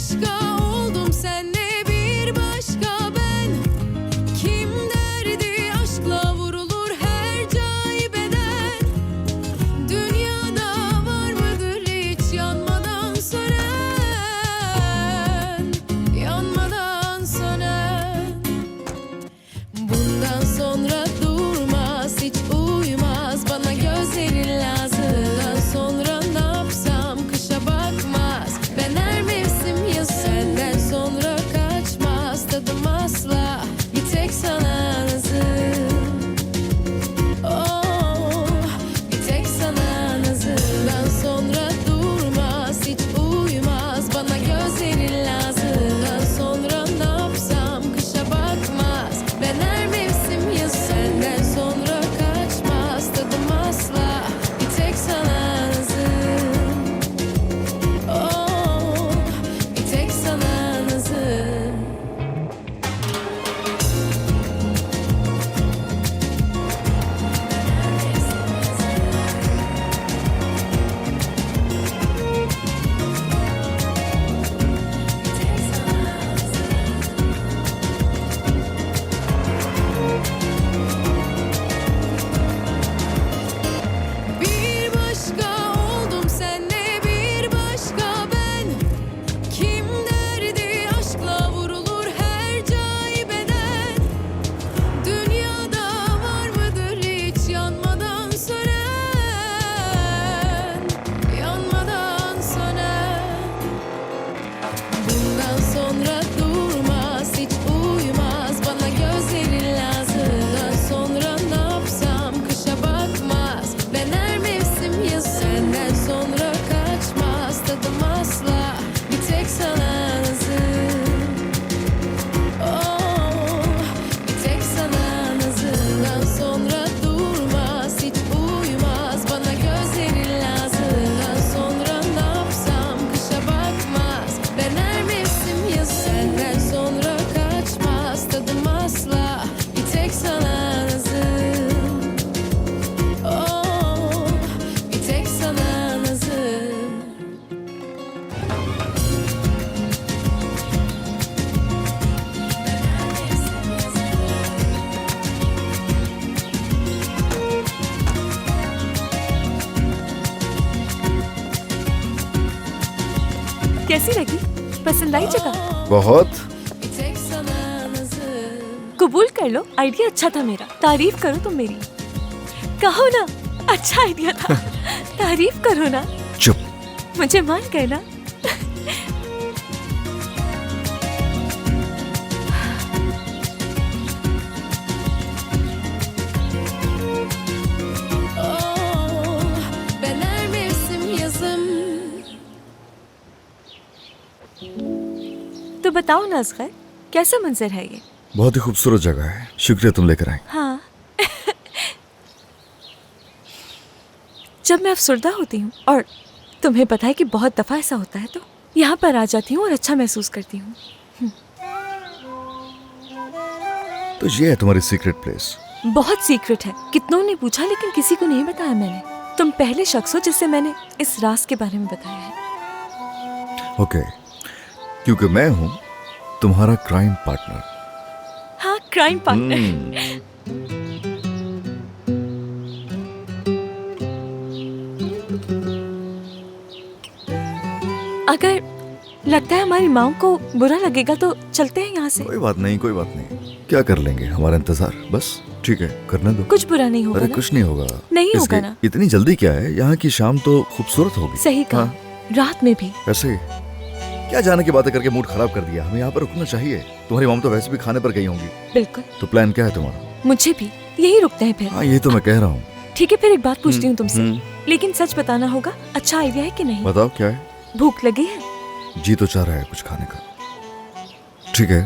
başka oldum senle bir başka ben. Kim derdi aşkla vurulur her caibeden. Dünyada var mıdır hiç yanmadan sönen, yanmadan sönen. Bundan sonra durmaz hiç uymaz bana gözlerin lazım. Bundan sonra ne yapsam kışa bakmaz. Ben her mevsim yaz senden sonra kaçmaz tadım asla. Bir tek sana nazım. Oh, bir tek sana nazım. Bundan sonra durmaz hiç uymaz bana gözlerin lazım. Bundan sonra ne yapsam kışa bakmaz. Ben her mevsim yaz senden sonra kaçmaz tadım asla. Bir tek sana nazım. Oh, bir tek sana nazım. Bir başka oldum senle bir başka ben. Kim derdi aşkla vurulur her caibeden. Dünyada var mıdır hiç yanmadan sönen, yanmadan sönen. Bundan sonra durmaz hiç uymaz bana gözlerin lazım. Bundan sonra ne yapsam kışa bakmaz. Ben her mevsim yaz senden sonra kaçmaz tadım asla. Bir tek sana nazım. Oh, bir tek sana nazım. Bundan sonra durmaz hiç uymaz bana gözlerin lazım. Bundan sonra ne yapsam kışa bakmaz. Ben her mevsim yaz senden sonra kaçmaz tadım asla. Bir tek sana nazım. Oh, bir tek sana nazım. कैसी लगी? पसंद आई जगह? बहुत। Bir tek sana nazım. कबूल कर लो, idea अच्छा था मेरा। तारीफ करो तुम मेरी। कहो ना, अच्छा आइडिया था। तारीफ करो ना, चुप। मुझे मान गए ना। Oh, ben her mevsim yazım. तो बताओ ना असगर, कैसा मंजर है ये? बहुत ही खूबसूरत जगह है, शुक्रिया तुम लेकर आए। हाँ। जब मैं अफसरदा होती हूँ और तुम्हें पता है कि बहुत दफा ऐसा होता है, तो यहाँ पर आ जाती हूँ और अच्छा महसूस करती हूँ। तो ये है तुम्हारी सीक्रेट प्लेस। बहुत सीक्रेट है, कितनों ने पूछा लेकिन किसी को नहीं बताया मैंने। तुम पहले शख्स हो जिससे मैंने इस राज के बारे में बताया है। ओके, क्योंकि मैं हूँ तुम्हारा क्राइम पार्टनर। हाँ, क्राइम पार्टनर। अगर लगता है हमारी माँ को बुरा लगेगा तो चलते हैं यहाँ से। कोई बात नहीं, कोई बात नहीं, क्या कर लेंगे, हमारा इंतजार बस। ठीक है, करने दो। कुछ बुरा नहीं होगा अरे ना? कुछ नहीं होगा। नहीं इसकी होगा ना? इतनी जल्दी क्या है, यहाँ की शाम तो खूबसूरत होगी। सही कहा। हाँ, रात में भी। ऐसे ही। क्या जाने की बातें करके मूड खराब कर दिया, हमें यहाँ पर रुकना चाहिए। तुम्हारी मॉम तो वैसे भी खाने पर गई होंगी। बिल्कुल। तो प्लान क्या है तुम्हारा? मुझे भी यही रुकते हैं फिर। हाँ, ये तो मैं कह रहा हूँ। ठीक है, फिर एक बात पूछती हूँ तुमसे, हम्म। लेकिन सच बताना होगा, अच्छा आइडिया है कि नहीं? बताओ क्या है। भूख लगी है? जी तो चाह रहा है कुछ खाने का। ठीक है,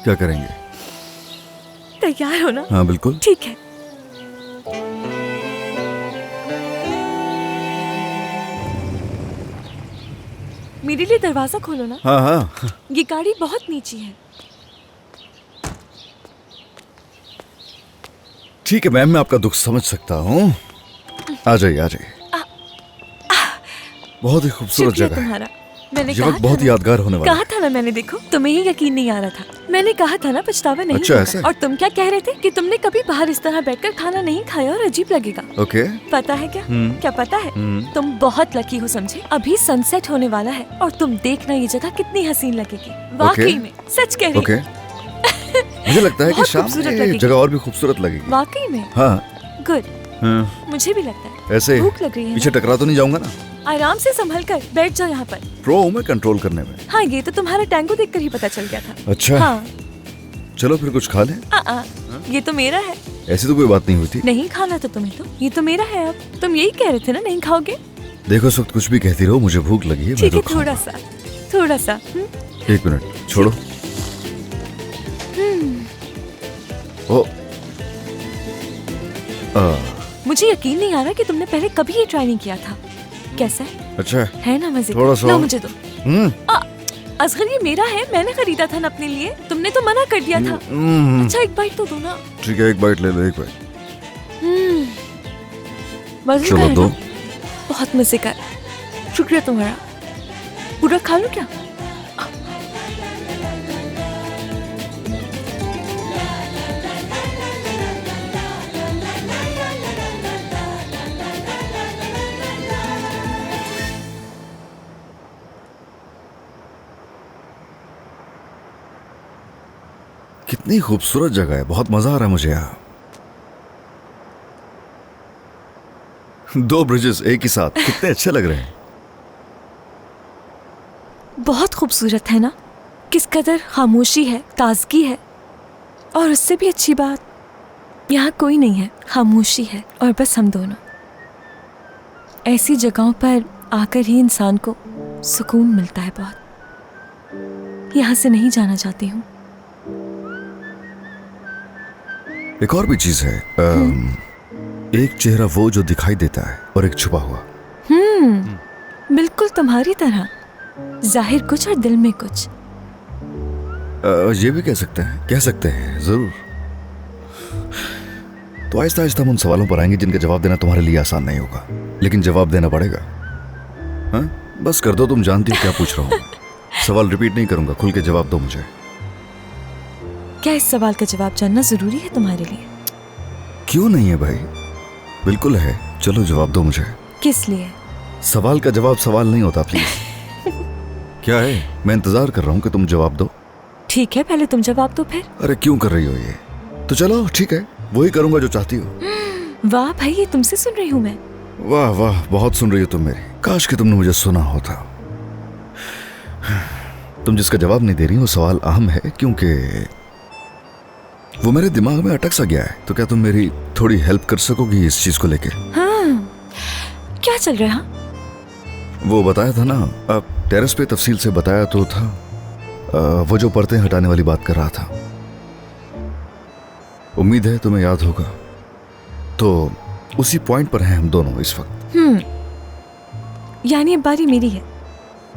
क्या करेंगे? तैयार हो ना? हाँ बिल्कुल। ठीक है। मेरे लिए दरवाजा खोलो ना। हाँ हाँ। ये गाड़ी बहुत नीची है। ठीक है मैम, मैं आपका दुख समझ सकता हूँ। आ जाइए आ जाइए। बहुत ही खूबसूरत शुक्रिया जगह है। तुम्हारा। मैंने ये कहा वक्त बहुत था ना- यादगार होने वाला कहा था ना मैंने, देखो तुम्हें ही यकीन नहीं आ रहा था। मैंने कहा था ना पछतावा नहीं अच्छा, होगा। ऐसा है? और तुम क्या कह रहे थे कि तुमने कभी बाहर इस तरह बैठकर खाना नहीं खाया और अजीब लगेगा। है। ओके। पता है क्या? क्या पता है? तुम बहुत लकी हो समझे। अभी सनसेट होने वाला है और तुम देखना ये जगह कितनी हसीन लगेगी। वाकई में, सच कह रही ओके। हूँ। मुझे लगता है कि बहुत शाम खूबसूरत में लगेगी। जगह और भी खूबसूरत लगेगी। वाकई में। हाँ। गुड, हाँ। मुझे भी लगता है। ऐसे भूख लग रही है पीछे ना? टकरा तो नहीं जाऊंगा ना? आराम से संभल कर बैठ जाओ यहाँ पर। प्रो हूं मैं कंट्रोल करने में। हाँ, ये तो तुम्हारा टैंगो देखकर ही पता चल गया था। अच्छा। हाँ। चलो फिर कुछ खा लें। ये तो मेरा है। ऐसी तो कोई बात नहीं हुई थी। नहीं खाना तो तुम्हें, तो ये तो मेरा है। अब तुम यही कह रहे थे ना नहीं खाओगे। देखो इस वक्त कुछ भी कहती रहो, मुझे भूख लगी है। मैं ठीक तो है, खाऊंगा। थोड़ा सा। 1 मिनट छोड़ो। ओ मुझे यकीन नहीं आ रहा कि तुमने पहले कभी ये ट्राई नहीं किया था। कैसा है? अच्छा है ना मजे? थोड़ा सा लो और। मुझे दो। असगर ये मेरा है, मैंने खरीदा था ना अपने लिए। तुमने तो मना कर दिया था। अच्छा एक बाइट तो दो ना। ठीक है, 1 बाइट ले लो, 1 बाइट। मजे चलो का है दो। ना? बहुत मजे का। शुक्रिया तुम्हारा। पूरा खा लो क्या? कितनी खूबसूरत जगह है, बहुत मजा आ रहा है मुझे यहाँ। 2 ब्रिजेस एक ही साथ, कितने अच्छे लग रहे हैं। बहुत खूबसूरत है ना? किस कदर खामोशी है, ताजगी है। और उससे भी अच्छी बात, यहाँ कोई नहीं है, खामोशी है और बस हम दोनों। ऐसी जगहों पर आकर ही इंसान को सुकून मिलता है बहुत। यहाँ से नहीं जाना चाहती हूँ। एक और भी चीज है। एक चेहरा वो जो दिखाई देता है और एक छुपा हुआ। बिल्कुल तुम्हारी तरह, जाहिर कुछ और दिल में कुछ। ये भी कह सकते हैं जरूर। तो आहिस्ता आहिस्ता हम उन सवालों पर आएंगे जिनका जवाब देना तुम्हारे लिए आसान नहीं होगा, लेकिन जवाब देना पड़ेगा। हाँ, बस कर दो, तुम जानती हो क्या पूछ रहा हूँ। सवाल रिपीट नहीं करूंगा, खुल के जवाब दो मुझे। क्या इस सवाल का जवाब जानना जरूरी है तुम्हारे लिए? क्यों नहीं है भाई, बिल्कुल है। चलो जवाब दो मुझे। किस लिए? सवाल का जवाब सवाल नहीं होता, प्लीज। क्या है, मैं इंतजार कर रहा हूँ कि तुम जवाब दो। ठीक है, पहले तुम जवाब दो फिर। अरे क्यों कर रही हो ये? तो चलो ठीक है, वही करूंगा जो चाहती हो। वाह भाई, ये तुमसे सुन रही हूँ मैं। वाह वाह, बहुत सुन रही हो तुम मेरी। काश कि तुमने मुझे सुना होता। तुम जिसका जवाब नहीं दे रही हो सवाल अहम है, क्योंकि वो मेरे दिमाग में अटक सा गया है। तो क्या तुम मेरी थोड़ी हेल्प कर सकोगी इस चीज को लेके? हाँ, क्या चल रहा है? वो बताया था ना, अब टेरेस पे तफसील से बताया तो था। वो जो पर्दे हटाने वाली बात कर रहा था। उम्मीद है तुम्हें याद होगा। तो उसी पॉइंट पर हैं हम दोनों इस वक्त। यानी अब बारी मेरी है।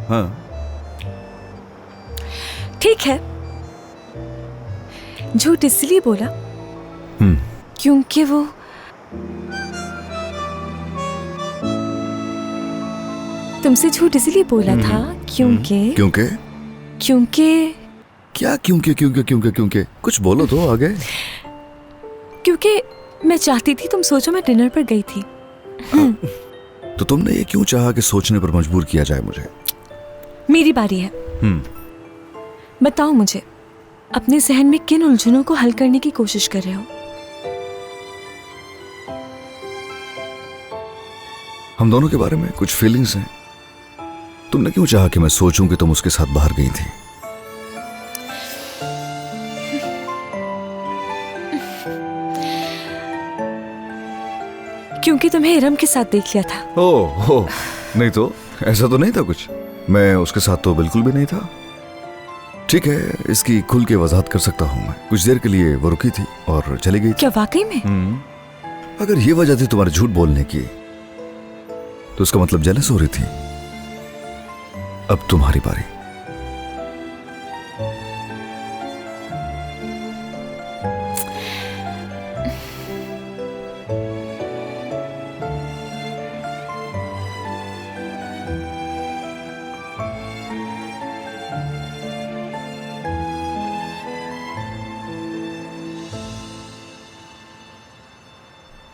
हाँ। ठीक है। झूठ इसलिए बोला क्योंकि वो तुमसे झूठ इसलिए बोला था क्योंकि क्या क्योंकि कुछ बोलो तो आगे। क्योंकि मैं चाहती थी, तुम सोचो, मैं डिनर पर गई थी। तो तुमने ये क्यों चाहा कि सोचने पर मजबूर किया जाए मुझे? मेरी बारी है। बताओ मुझे, अपने जहन में किन उलझनों को हल करने की कोशिश कर रहे हो? हम दोनों के बारे में कुछ फीलिंग्स हैं। तुमने क्यों चाहा कि मैं सोचूं कि तुम उसके साथ बाहर गई थी? क्योंकि तुम्हें इरम के साथ देख लिया था। ओह, नहीं तो ऐसा तो नहीं था कुछ। मैं उसके साथ तो बिल्कुल भी नहीं था। ठीक है, इसकी खुल के वजाहत कर सकता हूँ मैं। कुछ देर के लिए वो रुकी थी और चली गई थी। क्या वाकई में? अगर ये वजह थी तुम्हारे झूठ बोलने की, तो उसका मतलब जेलस हो रही थी। अब तुम्हारी बारी।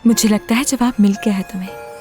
मुझे लगता है जवाब मिल गया है तुम्हें।